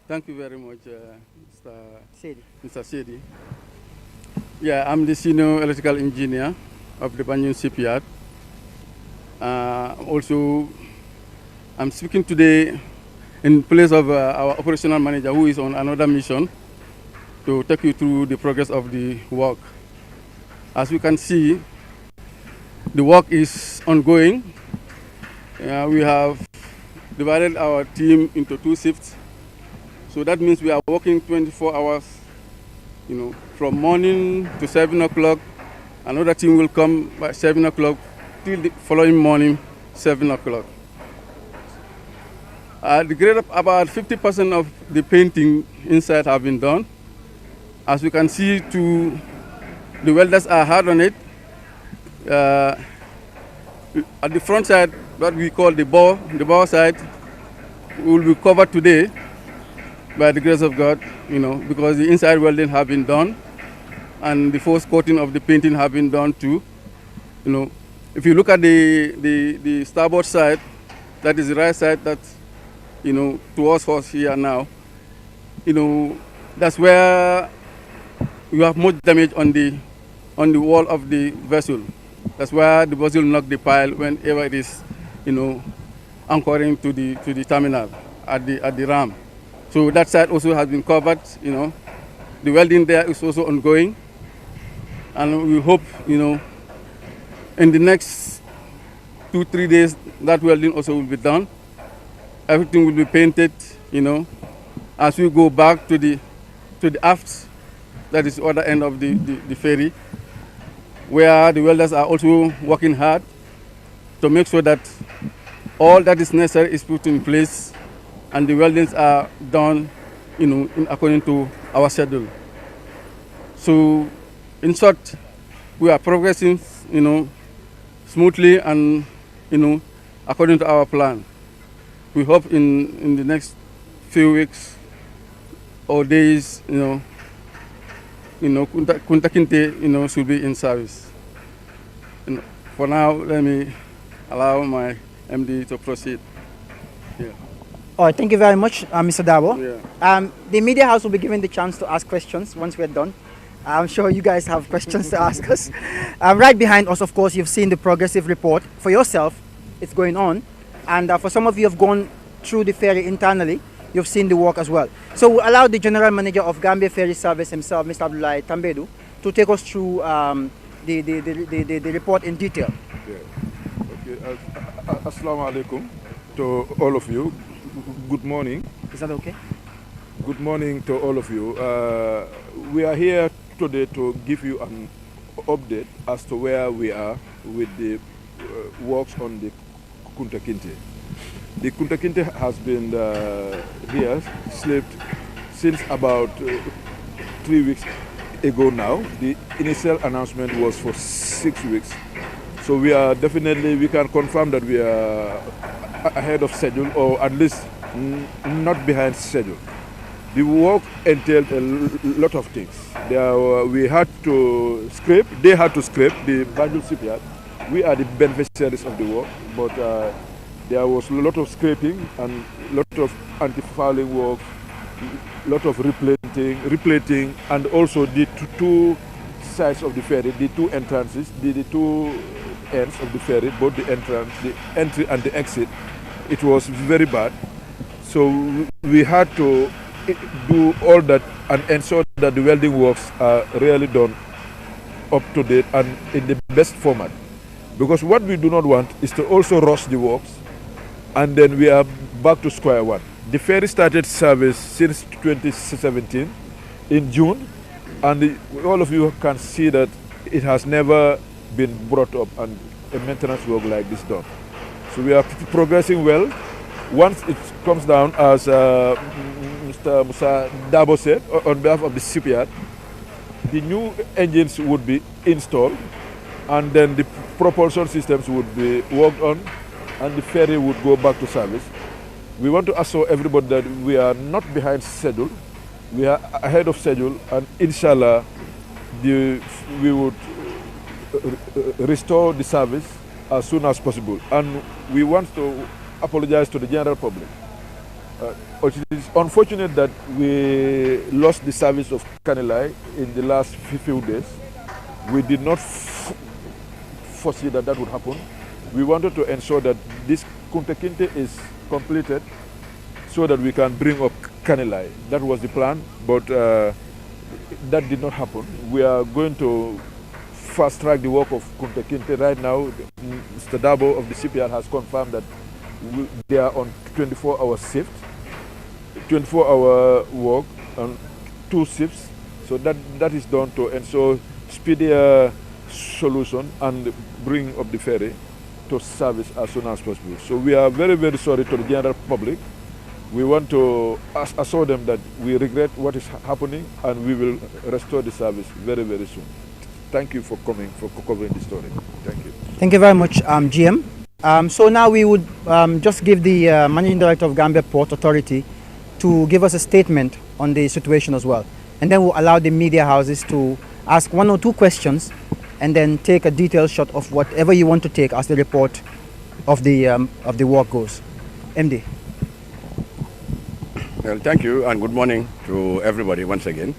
Thank you very much, Mr. Sedi. Mr. Sedi. Yeah, I'm the senior electrical engineer of the Banjul shipyard. Also, I'm speaking today in place of our operational manager, who is on another mission, to take you through the progress of the work. As you can see, the work is ongoing. We have divided our team into 2 shifts. So that means we are working 24 hours, from morning to 7 o'clock. Another team will come by 7 o'clock till the following morning, 7 o'clock. The grade of about 50% of the painting inside have been done. As you can see, the welders are hard on it. At the front side, what we call the bow side, will be covered today by the grace of God, because the inside welding have been done and the first coating of the painting have been done too. If you look at the starboard side, that is the right side that, towards us here now, that's where you have much damage on the wall of the vessel. That's where the vessel knocked the pile whenever it is, anchoring to the terminal at the ram. So that side also has been covered. The welding there is also ongoing, and we hope, in the next 2-3 days, that welding also will be done. Everything will be painted, as we go back to the aft, that is the other end of the ferry, where the welders are also working hard to make sure that all that is necessary is put in place and the weldings are done, according to our schedule. So, in short, we are progressing, smoothly and, according to our plan. We hope in the next few weeks or days, Kunta Kinte, should be in service. For now, let me allow my MD to proceed. Yeah. All right, thank you very much, Mr. Dabo. Yeah. The media house will be given the chance to ask questions once we're done. I'm sure you guys have questions to ask us. Right behind us, of course, you've seen the progressive report. For yourself, it's going on. And for some of you have gone through the ferry internally, you've seen the work as well. So we'll allow the General Manager of Gambia Ferry Service himself, Mr. Abdullahi Tambedu, to take us through the report in detail. Yeah. Okay. Assalamu alaikum to all of you. Good morning. Is that okay? Good morning to all of you. We are here today to give you an update as to where we are with the works on the Kunta Kinte. The Kunta Kinte has been here, slept since about 3 weeks ago now. The initial announcement was for 6 weeks. So we can confirm that we are ahead of schedule, or at least not behind schedule. The work entailed a lot of things. They had to scrape the Banjul shipyard. We are the beneficiaries of the work, but there was a lot of scraping and a lot of anti-fouling work, a lot of replating, and also the two sides of the ferry, the two entrances, the two ends of the ferry, both the entry and the exit. It was very bad. So we had to do all that and ensure that the welding works are really done up to date and in the best format. Because what we do not want is to also rush the works and then we are back to square one. The ferry started service since 2017 in June, and all of you can see that it has never been brought up and a maintenance work like this done. So we are progressing well. Once it comes down, as Mr. Musa Dabo said, on behalf of the shipyard, the new engines would be installed and then the propulsion systems would be worked on and the ferry would go back to service. We want to assure everybody that we are not behind schedule. We are ahead of schedule, and inshallah, we would restore the service as soon as possible. And we want to apologize to the general public It is unfortunate that we lost the service of Kanilai in the last few days. We did not foresee that that would happen. We wanted to ensure that this Kunta Kinte is completed so that we can bring up Kanilai. That was the plan, but that did not happen. We are going to fast track the work of Kunta Kinte right now. Mr. Dabo of the CPR has confirmed that they are on 24-hour shift, 24-hour work on 2 shifts. So that is done to ensure speedier solution and bring up the ferry to service as soon as possible. So we are very, very sorry to the general public. We want to assure them that we regret what is happening and we will restore the service very, very soon. Thank you for coming, for covering the story. Thank you. Thank you very much, GM. So now we would just give the Managing Director of Gambia Port Authority to give us a statement on the situation as well. And then we'll allow the media houses to ask 1 or 2 questions and then take a detailed shot of whatever you want to take as the report of the work goes. MD. Well, thank you and good morning to everybody once again.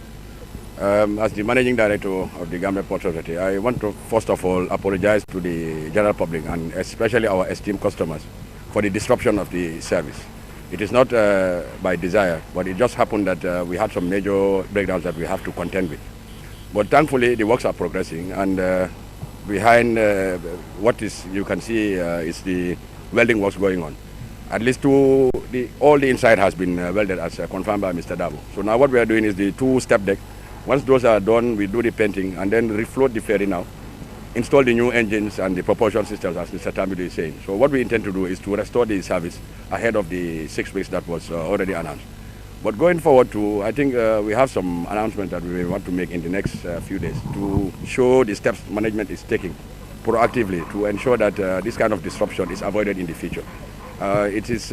As the Managing Director of the Gambia Port Authority, I want to first of all apologize to the general public and especially our esteemed customers for the disruption of the service. It is not by desire, but it just happened that we had some major breakdowns that we have to contend with. But thankfully, the works are progressing, and behind what is you can see is the welding works going on. At least all the inside has been welded as confirmed by Mr. Dabo. So now what we are doing is the 2 step deck. Once those are done, we do the painting and then refloat the ferry now, install the new engines and the propulsion systems as Mr. Tamidu is saying. So what we intend to do is to restore the service ahead of the 6 weeks that was already announced. But going forward to, I think we have some announcements that we want to make in the next few days to show the steps management is taking proactively to ensure that this kind of disruption is avoided in the future. It is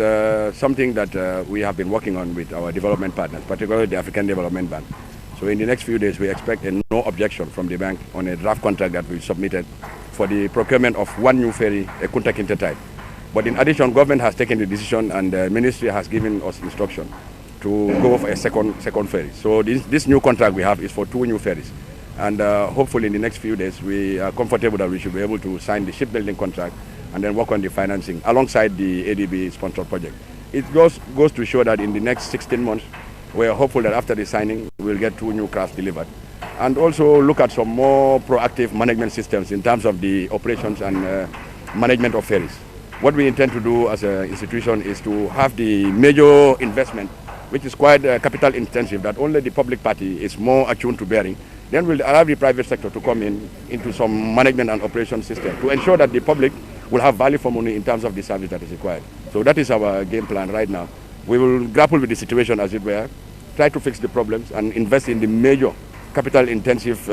something that we have been working on with our development partners, particularly the African Development Bank. So in the next few days, we expect a no objection from the bank on a draft contract that we submitted for the procurement of 1 new ferry, a Kunta Kinte type. But in addition, government has taken the decision and the ministry has given us instruction to go for a second ferry. So this new contract we have is for 2 new ferries. And hopefully in the next few days, we are comfortable that we should be able to sign the shipbuilding contract and then work on the financing alongside the ADB sponsored project. It goes to show that in the next 16 months, we are hopeful that after the signing, we'll get 2 new crafts delivered. And also look at some more proactive management systems in terms of the operations and management of ferries. What we intend to do as an institution is to have the major investment, which is quite capital intensive, that only the public party is more attuned to bearing. Then we'll allow the private sector to come into some management and operation system to ensure that the public will have value for money in terms of the service that is required. So that is our game plan right now. We will grapple with the situation as it were, try to fix the problems and invest in the major capital intensive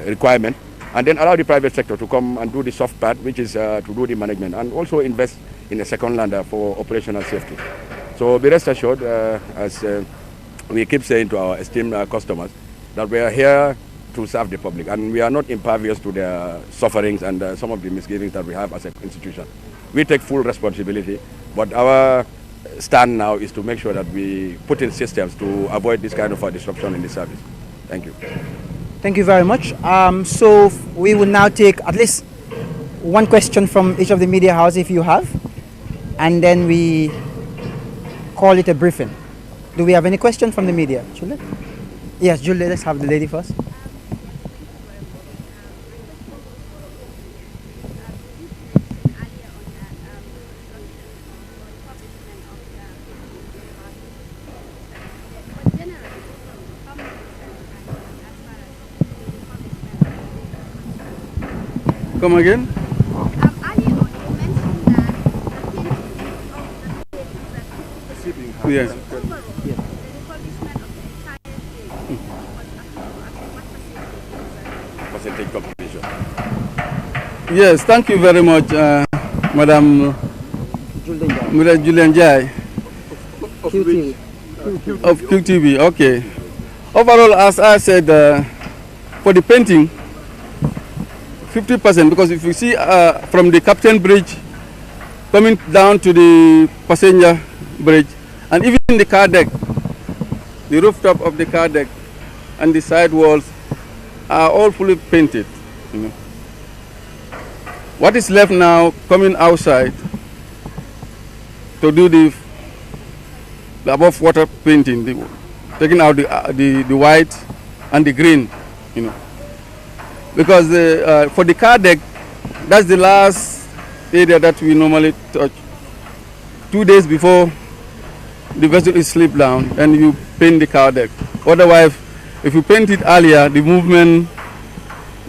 requirement, and then allow the private sector to come and do the soft part, which is to do the management, and also invest in a second lander for operational safety. So be rest assured, as we keep saying to our esteemed customers, that we are here to serve the public, and we are not impervious to their sufferings and some of the misgivings that we have as an institution. We take full responsibility, but our stand now is to make sure that we put in systems to avoid this kind of disruption in the service. Thank you. Thank you very much. So we will now take at least 1 question from each of the media houses if you have, and then we call it a briefing. Do we have any question from the media? Julie? Yes, Julie, let's have the lady first. Come again? Earlier on, you mentioned that the painting of the Yes. overall, the refurbishment of the entire thing was Percentage completion. Yes, thank you very much, Madam Julian Jai QTV. of QTV. Okay. Overall, as I said, for the painting, 50%, because if you see from the Captain Bridge coming down to the passenger bridge, And even the car deck, the rooftop of the car deck and the side walls are all fully painted. You know. What is left now, coming outside to do the above water painting, taking out the white and the green, you know. Because for the car deck, that's the last area that we normally touch. 2 days before the vessel is slip down, and you paint the car deck. Otherwise, if you paint it earlier, the movement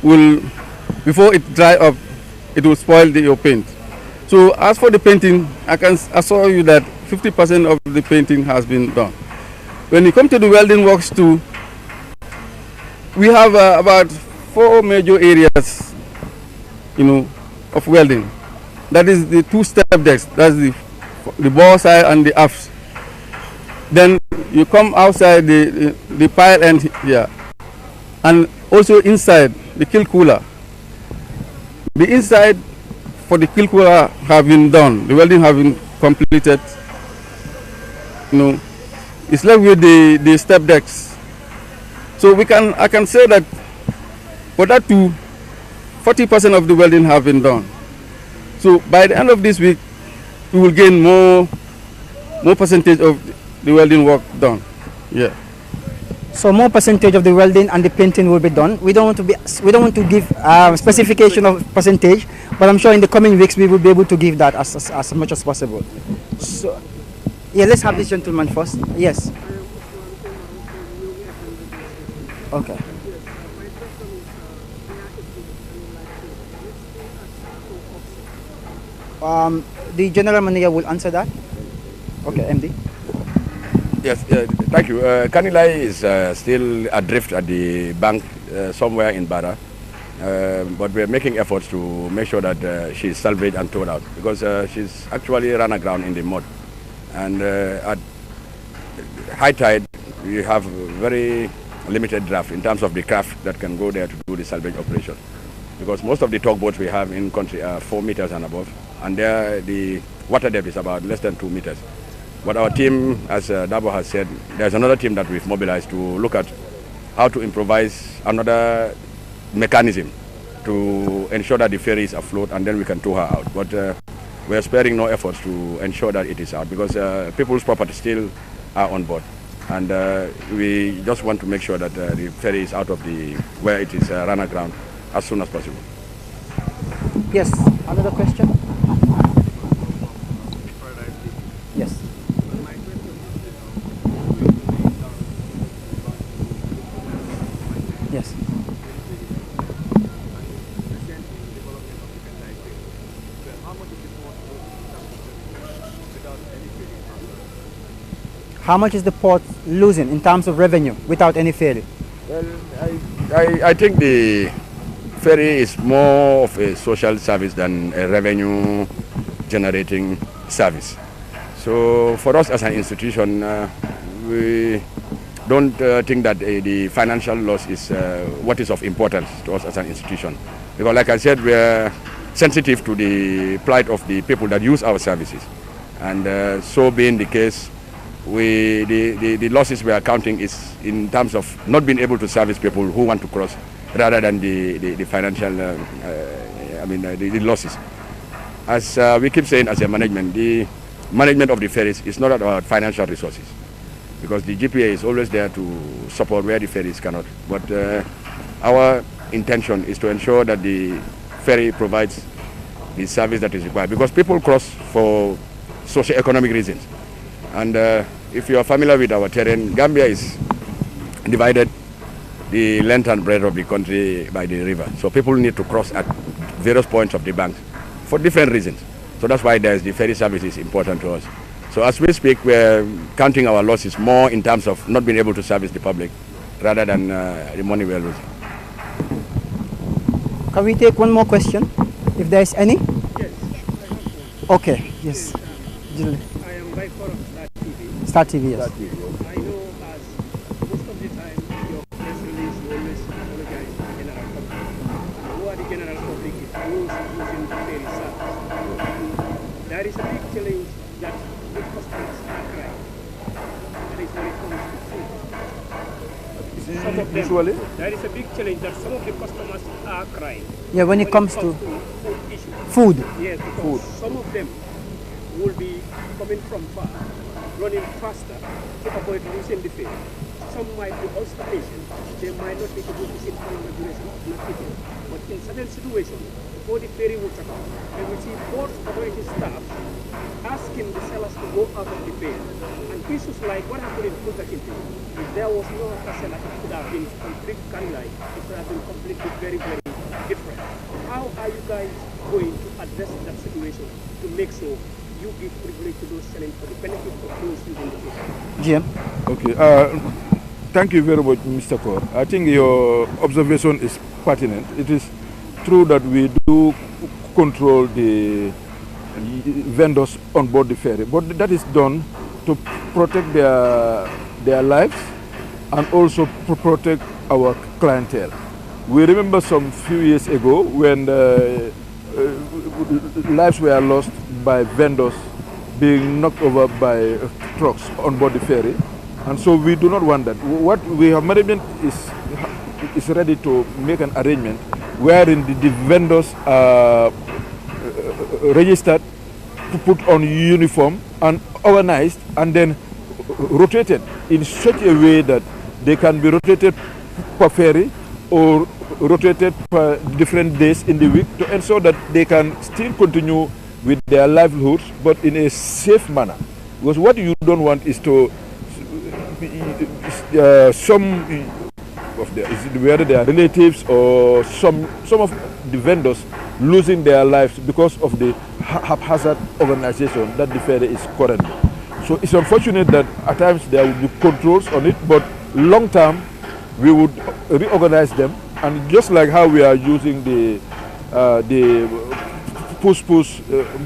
will, before it dry up, it will spoil your paint. So as for the painting, I can assure you that 50% of the painting has been done. When you come to the welding works too, we have about 4 major areas, you know, of welding. That is the 2 step decks. That's the bow side and the aft. Then you come outside the pile end here, and also inside the kill cooler. The inside for the kill cooler have been done. The welding have been completed. You know, it's left with the step decks. So I can say that for that too, 40% of the welding have been done. So by the end of this week, we will gain more percentage of the welding work done. Yeah. So more percentage of the welding and the painting will be done. We don't want to give specification of percentage, but I'm sure in the coming weeks we will be able to give that as much as possible. So yeah, let's have this gentleman first. Yes. Okay. The general manager will answer that. Okay, MD. Yes, thank you. Kanilai is still adrift at the bank somewhere in Bara, but we're making efforts to make sure that she's salvaged and towed out, because she's actually run aground in the mud. And at high tide, we have very limited draft in terms of the craft that can go there to do the salvage operation, because most of the tugboats we have in country are 4 meters and above, and there the water depth is about less than 2 meters. But our team, as Dabo has said, there's another team that we've mobilized to look at how to improvise another mechanism to ensure that the ferry is afloat, and then we can tow her out. But we're sparing no efforts to ensure that it is out, because people's property still are on board. And we just want to make sure that the ferry is out of where it is run aground as soon as possible. Yes, another question? Yes. Yes. How much is the port losing in terms of revenue without any ferry? Well, I think the ferry is more of a social service than a revenue generating service. So for us as an institution, we don't think that the financial loss is what is of importance to us as an institution. Because like I said, we are sensitive to the plight of the people that use our services. And so being the case, the losses we are counting is in terms of not being able to service people who want to cross, rather than the financial, the losses. As we keep saying as a management, the management of the ferries is not about financial resources, because the GPA is always there to support where the ferries cannot. But our intention is to ensure that the ferry provides the service that is required, because people cross for socio-economic reasons. And if you are familiar with our terrain, Gambia is divided the length and breadth of the country by the river. So people need to cross at various points of the bank for different reasons. So that's why the ferry service is important to us. So as we speak, we're counting our losses more in terms of not being able to service the public rather than the money we're losing. Can we take one more question, if there is any? Yes. Okay, yes. I am by forum Start TV, yes. I know as most of the time your press release you always apologize to the general public. Who are the general public? It's those using the ferry service. There is a big challenge that the customers are crying. Some of them, usually. there is a big challenge that some of the customers are crying. Yeah, when it comes to food issue. food. Yes, because some of them will be coming from far, running faster to avoid losing the fare. Some might be also patient. They might not be able to sit for regulation of not eating. But in certain situations, before the ferry will come, they will see port authority staff asking the sellers to go out of the ferry. And issues like what happened in Punta Kinte, if there was no seller, it could have been complete Kanilai, it could have been completely very, very different. How are you guys going to address that situation to make sure you give privilege to those selling for the benefit of those using the ferry? GM. Okay. Thank you very much, Mr. Kaur. I think your observation is pertinent. It is true that we do control the vendors on board the ferry, but that is done to protect their lives and also protect our clientele. We remember some few years ago when lives were lost by vendors being knocked over by trucks on board the ferry. And so we do not want that. What we have, management is ready to make an arrangement wherein the vendors are registered, put on uniform and organized and then rotated in such a way that they can be rotated per ferry or rotated per different days in the week to ensure that they can still continue with their livelihoods but in a safe manner. Because what you don't want is to some of whether they are relatives or some of the vendors losing their lives because of the haphazard organization that the ferry is currently. So it's unfortunate that at times there will be controls on it, but long term we would reorganize them, and just like how we are using the push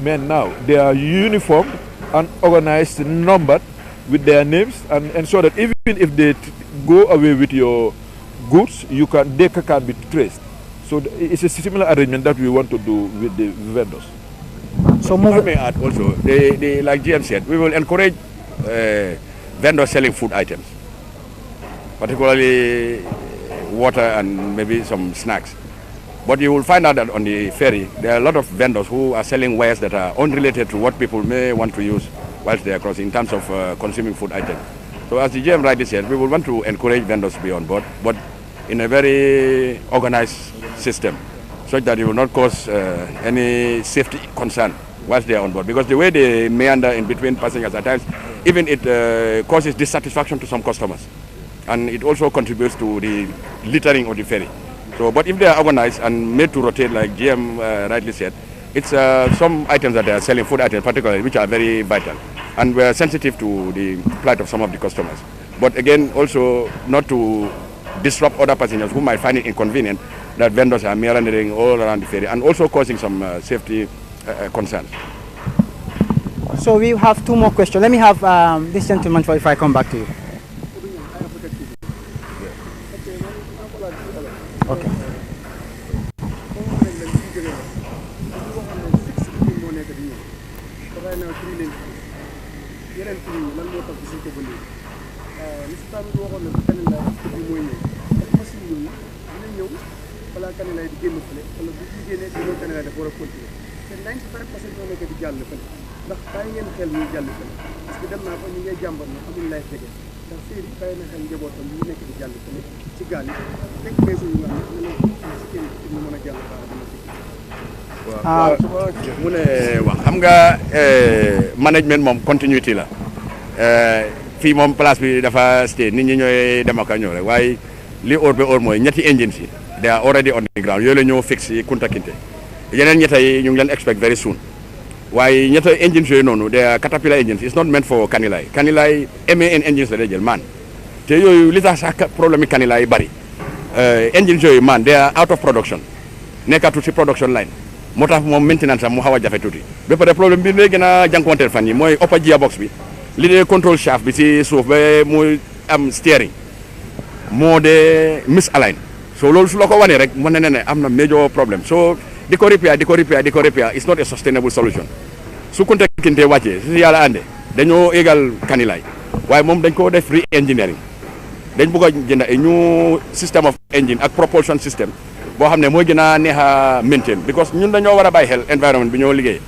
men now, they are uniformed and organized, numbered with their names, and ensure that even if they go away with your goods, they can be traced. So it's a similar arrangement that we want to do with the vendors. So I may add also, like GM said, we will encourage vendors selling food items, particularly water and maybe some snacks. But you will find out that on the ferry, there are a lot of vendors who are selling wares that are unrelated to what people may want to use whilst they are crossing in terms of consuming food items. So as the GM rightly said, we will want to encourage vendors to be on board, but in a very organized system, such that it will not cause any safety concern whilst they are on board. Because the way they meander in between passengers at times, even it causes dissatisfaction to some customers. And it also contributes to the littering of the ferry. So, but if they are organized and made to rotate, like GM rightly said, it's some items that they are selling, food items particularly, which are very vital. And we are sensitive to the plight of some of the customers. But again, also not to disrupt other passengers who might find it inconvenient that vendors are meandering all around the ferry and also causing some safety concerns. So we have two more questions. Let me have this gentleman if I come back to you. Okay. mu ne wax xam nga management moom continuité la fii moom place bi dafa stay nit ñi ñooy dem ak a ñëw rek waaye li óor ba óor mooy ñetti engines yi they are already on the ground yooyu la ñoo fix yi Kunta Kinte yeneen ñetta yi ñu ngi leen expect very soon waaye ñetta engines yooyu noonu they are Caterpillar engines it's not meant for Kanilai MAN engines la day jël man te yooyu li tax sax problème yi Kanilai yi bari engines yooyu man they are out of production nekkatu ci production line moo tax moom maintenance am mu xaw a jafe tuuti ba pare problème bi lay gën a jànkuwanteel fan yi mooy upper gearbox bi li dee control shaft bi ci suuf ba muy am steering moo dee misalign so loolu su la ko wanee rek mën na ne am na major problème so di ko repair it's not a sustainable solution su Kunta Kinte wàccee su yàlla àndee dañoo égal Kanilai waaye moom dañ ko def re-engineering dañ bëgg a jënd ay new system of engine ak propulsion system boo xam ne mooy gën a neex a maintain because ñun dañoo war a bàyyi xel environnement bi ñoo liggéey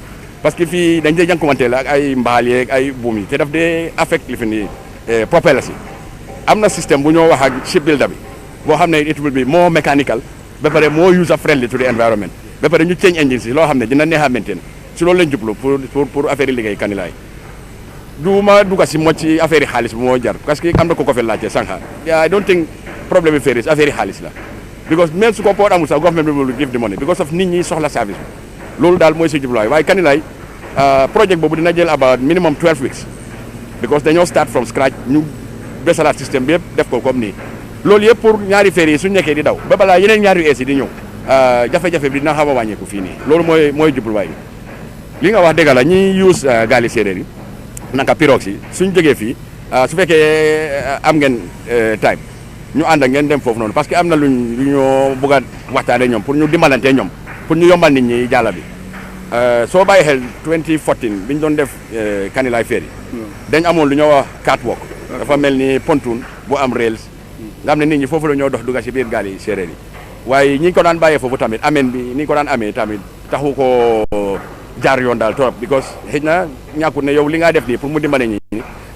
parce que fii dañ dee jànkuwanteel ak ay mbaal yeeg ay buum yi te daf dee affect li fi ni propeller si am na système bu ñoo wax ak shipbuilder bi boo xam ne it will be more mechanical ba pare more user friendly to the environment ba pare ñu change engine si loo xam ne dina neex a maintain si loolu lañ jublu pour affaire yi liggéey kanilaay du ma dugg si mocc ci affaire yi xaalis bi moo jar parce que am na ko fi laajte sànq I don't think problème bi ferries affaire yi xaalis la because même su ko port amul sax government bi will give the money because of nit ñi soxla service bi loolu daal mooy si jubluwaay waaye kanilaay project boobu dina jël about minimum 12 weeks because dañoo start from scratch ñu besalaat système bi yëpp def ko comme nii loolu yëpp pour ñaari ferries yi suñu nekkee di daw ba balaa yeneen ñaari ees yi di ñëw jafe-jafe bi dina xaw a wàññeeku fii nii loolu mooy jubluwaay bi li nga wax dëgg la ñi use gaali séeréer yi naka pirogue yi suñ jógee fii su fekkee am ngeen time ñu ànd ak ngeen dem foofu noonu parce que am na lu ñoo bëgg a waxtaanee ñoom pour ñu dimbalante ñoom pour ñu yombal nit ñi jàlla bi soo bàyyi xel 2014 bi ñu doon def Kanilaay Ferry dañ amoon lu ñoo wax catwalk dafa mel ni pontoon bu am rails nga xam ne nit ñi foofu la ñoo dox dugga si biir gaal yi séeréer yi waaye ñi ko daan bàyyee foofu tamit ameen bi ni ko daan amee tamit taxu ko jaar yoon daal trop because xëy na ñàkkut ne yow li nga def nii pour mu dimbale ñi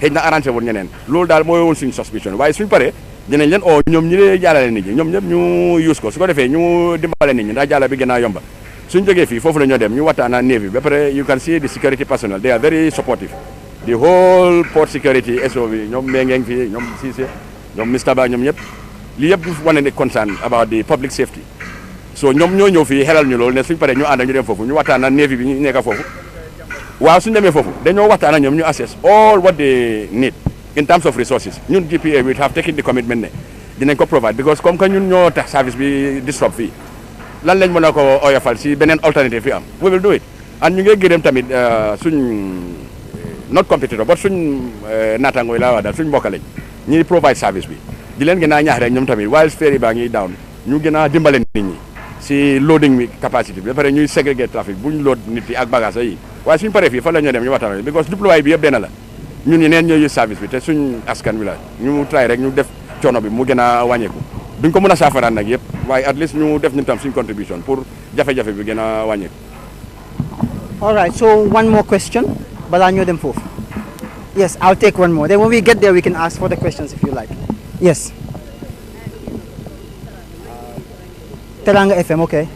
xëy na arrangé woon ñeneen loolu daal mooy woon suñu suspicion waaye suñ paree dinañ leen o ñoom ñi lay jàllale nit ñi ñoom ñëpp ñu use ko su ko defee ñu dimbale nit ñi ndax jàlla bi gën a yomba suñ jógee fii foofu la ñoo dem ñu waxtaan ak Navy ba pare you can see the security personnel they are very supportive the whole port security SO bi ñoom Mbengue fii ñoom Cissé ñoom Mr Ba ñoom ñëpp li yëpp wane ne concern about the public safety so ñoom ñoo ñëw fii xelal ñu loolu ne suñ paree ñu ànd ak ñu dem foofu ñu waxtaan ak Navy bi ñu nekk foofu waaw suñ demee foofu dañoo waxtaan ak ñoom ñu assess all what they need in terms of resources ñun GPA we have taken the commitment ne dinañ ko provide because comme que ñun ñoo tax service bi disrupt fii lan lañ mën a ko oyofal si beneen alternative fi am we will do it and ñu ngi gërëm tamit suñ not competitor but suñ naataangoo yi laa wax daal suñ mbokk lañ ñuy provide service bi di leen gën a ñaax rek ñoom tamit while ferry baa ngi down ñu gën a dimbale nit ñi si loading bi capacity bi ba pare ñuy segregate trafic buñ load nit yi ak bagage yi waaye suñ paree fii fan la ñoo dem ñu waxtaan because jubluwaay bi yëpp benn la ñun ñi neen ñooy use service bi te suñ askan wi la ñu try rek ñu def coono bi mu gën a wàññeeku duñ ko mën a saafaraan nag yëpp waaye at least ñu def ñu tam suñ contribution pour jafe-jafe bi gën a wàññeeku. All right, so one more question balaa ñoo dem foofu. Yes, I'll take one more. Then when we get there, we can ask for the questions if you like. Yes. Teranga FM, okay.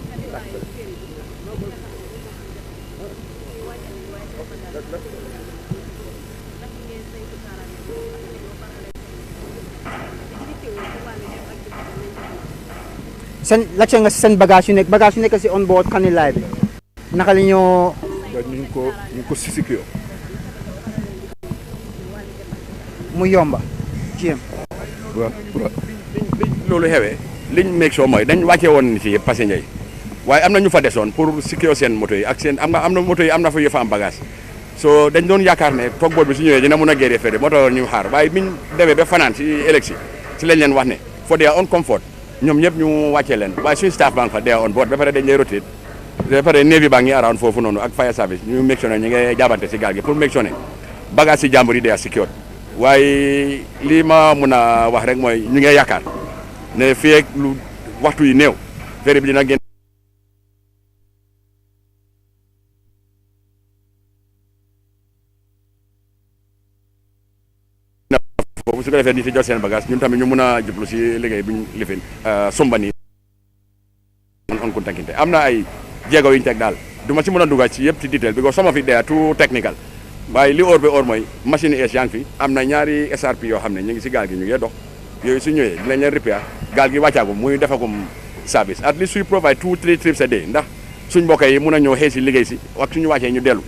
Laajte nga seen bagage yu nekk si onboard Kanilaay bi naka la ñoo ñu ko secure mu yomba jéem waaw loolu xewee liñ make sure mooy dañ wàccee woon nit yi passenger yi waaye am na ñu fa desoon pour secure seen moto yi ak seen am na moto yi am na fa yu fa am bagage so dañ doon yaakaar ne togboot bi su ñëwee dina mun a gérer fere moo tax ñu xaar waaye biñ demee ba fanaan si élection si lañ leen wax ne for their own comfort ñoom ñëpp ñu wàccee leen waaye suñu staff baa ngi fa they are on board ba pare dañ lay rotate ba pare Navy baa ngi around foofu noonu ak fire service ñu make sure ne ñu ngi jaabante si gaal gi pour make sure ne bagage si jàmbur yi they are secured waaye lii ma mun a wax rek mooy ñu ngi yaakaar ne fii ak lu waxtu yi néew ferry bi dina génn foofu su ko defee nit yi jot seen bagage ñun tamit ñu mun a jublu si liggéey bi ñu lifin sumbani on kuntankinte am na ay jéego yu ñu teg daal du ma si mën a dugal ci yëpp ci detail because some of it they are too technical waaye li óor ba óor mooy machine es yaa ngi fi am na ñaari SRP yoo xam ne ñu ngi si gaal gi ñu ngi dox yooyu su ñëwee dinañ leen repair gaal gi wàccaagum muy defagum service at least suy provide 2-3 trips a day ndax suñ mbokk yi mun a ñëw xëy si liggéey si ak suñu wàccee ñu dellu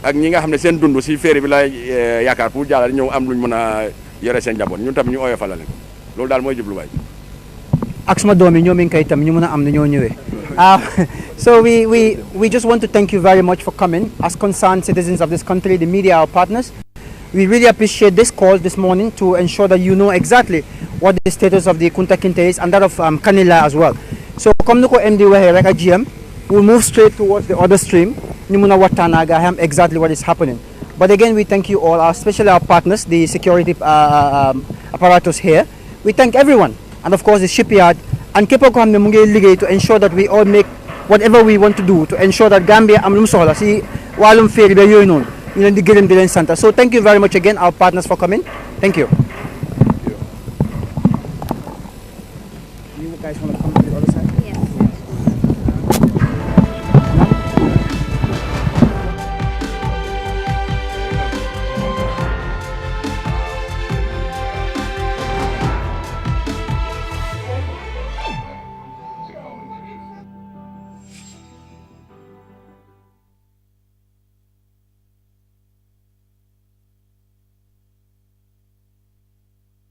ak ñi nga xam ne seen dund si ferry bi la yaakaar pour jàllale ñëw am luñ mën a yore seen njaboot ñun tam ñu oyofal leen loolu daal mooy jubluwaay. ak suma doom yi ñoom it kay tam ñu mën a am na ñoo ñëwee. So we just want to thank you very much for coming. As concerned citizens of this country, the media, our partners, we really appreciate this call this morning to ensure that you know exactly what the status of the Kunta Kinte is and that of Kanila as well. So comme nu ko MD waxee rek ak GM, we'll move straight towards the other stream. ñu mën a waxtaanaga xam exactly what is happening. But again, we thank you all, especially our partners, the security apparatus here. we thank everyone, and of course the shipyard, and képp koo xam ne mu ngi liggéey to ensure that we all make whatever we want to do to ensure that Gambia am lu mu soxla si wàllum ferry ba yooyu noonu ñu leen di gërëm di leen sant. So thank you very much again, our partners, for coming. Thank you. You guys want to